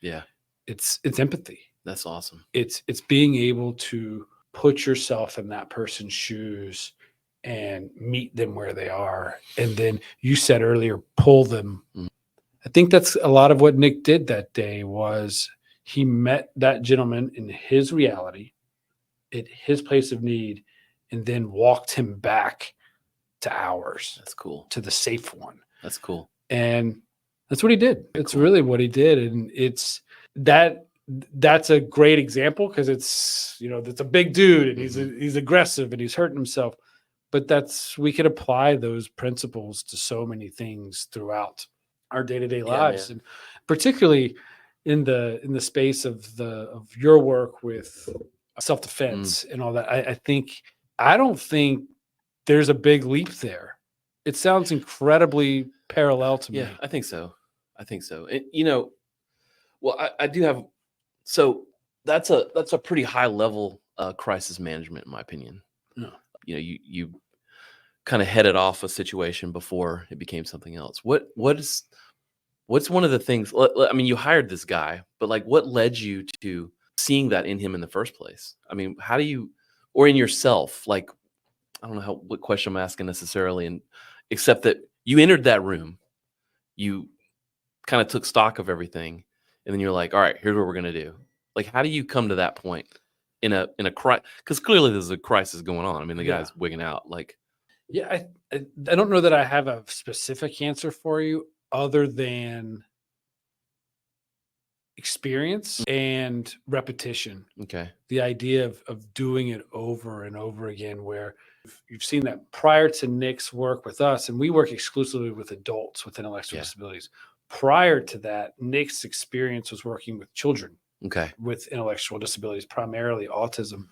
Yeah. It's empathy. That's awesome. It's being able to put yourself in that person's shoes and meet them where they are. And then you said earlier, pull them. Mhm. I think that's a lot of what Nick did that day was he met that gentleman in his reality, at his place of need, and then walked him back to ours, That's cool. to the safe one. That's cool. And that's what he did. It's cool. really what he did. And it's that's a great example because it's, that's a big dude and he's aggressive and he's hurting himself. But we could apply those principles to so many things throughout our day-to-day lives. Man. And particularly in the space of your work with self-defense and all that. I don't think there's a big leap there. It sounds incredibly parallel to me. Yeah, I think so. And, well, I do have, so that's a pretty high level crisis management, in my opinion. Yeah. You kind of headed off a situation before it became something else. What's one of the things, I mean, you hired this guy, but like what led you to seeing that in him in the first place? I mean, how do you, or in yourself, like, I don't know what question I'm asking necessarily, and except that you entered that room, you kind of took stock of everything, and then you're like, all right, here's what we're going to do. Like, how do you come to that point in a crisis? Because clearly there's a crisis going on. I mean, the guy's wigging out. Like, yeah, I don't know that I have a specific answer for you other than experience and repetition. Okay. The idea of doing it over and over again, where you've seen that prior to Nick's work with us, and we work exclusively with adults with intellectual disabilities. Prior to that, Nick's experience was working with children with intellectual disabilities, primarily autism.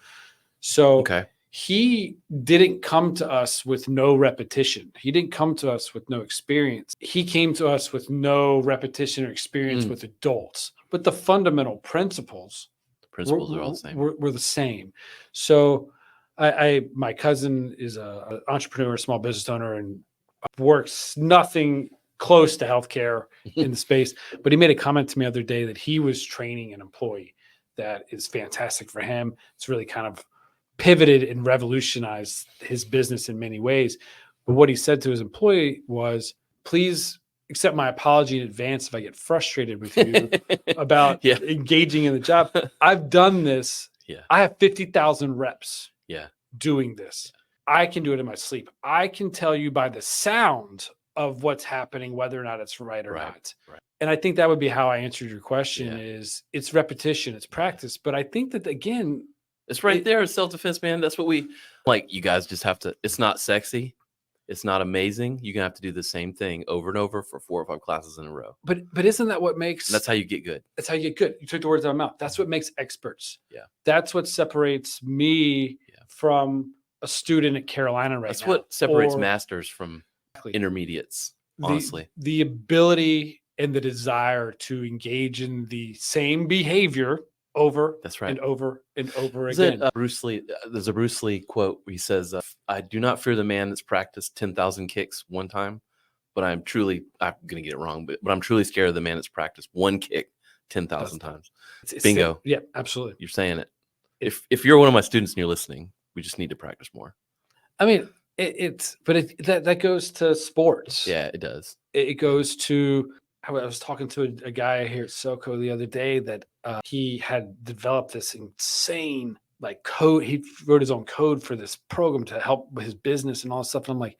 So he didn't come to us with no repetition. He didn't come to us with no experience. He came to us with no repetition or experience with adults. But the fundamental principles are all the same. Were the same. So my cousin is an entrepreneur, small business owner, and works nothing close to healthcare in the space. But he made a comment to me the other day that he was training an employee that is fantastic for him. It's really kind of pivoted and revolutionized his business in many ways. But what he said to his employee was, please accept my apology in advance if I get frustrated with you about engaging in the job. I've done this. Yeah. I have 50,000 reps doing this. I can do it in my sleep. I can tell you by the sound of what's happening, whether or not it's right or not. Right. And I think that would be how I answered your question is it's repetition, it's practice. But I think that, again, it's right there. Self-defense, man. That's what we like. You guys just have to, it's not sexy. It's not amazing. You're going to have to do the same thing over and over for 4 or 5 classes in a row. But isn't that what makes... That's how you get good. That's how you get good. You took the words out of my mouth. That's what makes experts. Yeah. That's what separates me from a student at Carolina right now. That's what separates masters from intermediates, honestly. The ability and the desire to engage in the same behavior over and over and over again. Bruce Lee, there's a Bruce Lee quote where he says, I do not fear the man that's practiced 10,000 kicks one time, but I'm going to get it wrong, but I'm truly scared of the man that's practiced one kick 10,000 times. Bingo. Yeah, absolutely. You're saying it. If you're one of my students and you're listening, we just need to practice more. I mean, that goes to sports. Yeah, it does. It goes to, I was talking to a guy here at SoCo the other day that he had developed this insane code. He wrote his own code for this program to help with his business and all this stuff. And I'm like,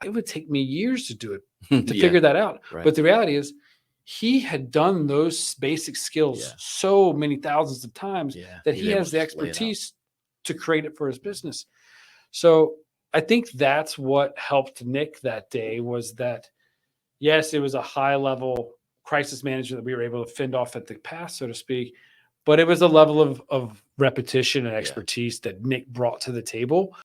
it would take me years to do it, to figure that out. Right. But the reality is he had done those basic skills so many thousands of times that he has the expertise to create it for his business. So I think that's what helped Nick that day was that, yes, it was a high level crisis management that we were able to fend off at the pass, so to speak, but it was a level of repetition and expertise that Nick brought to the table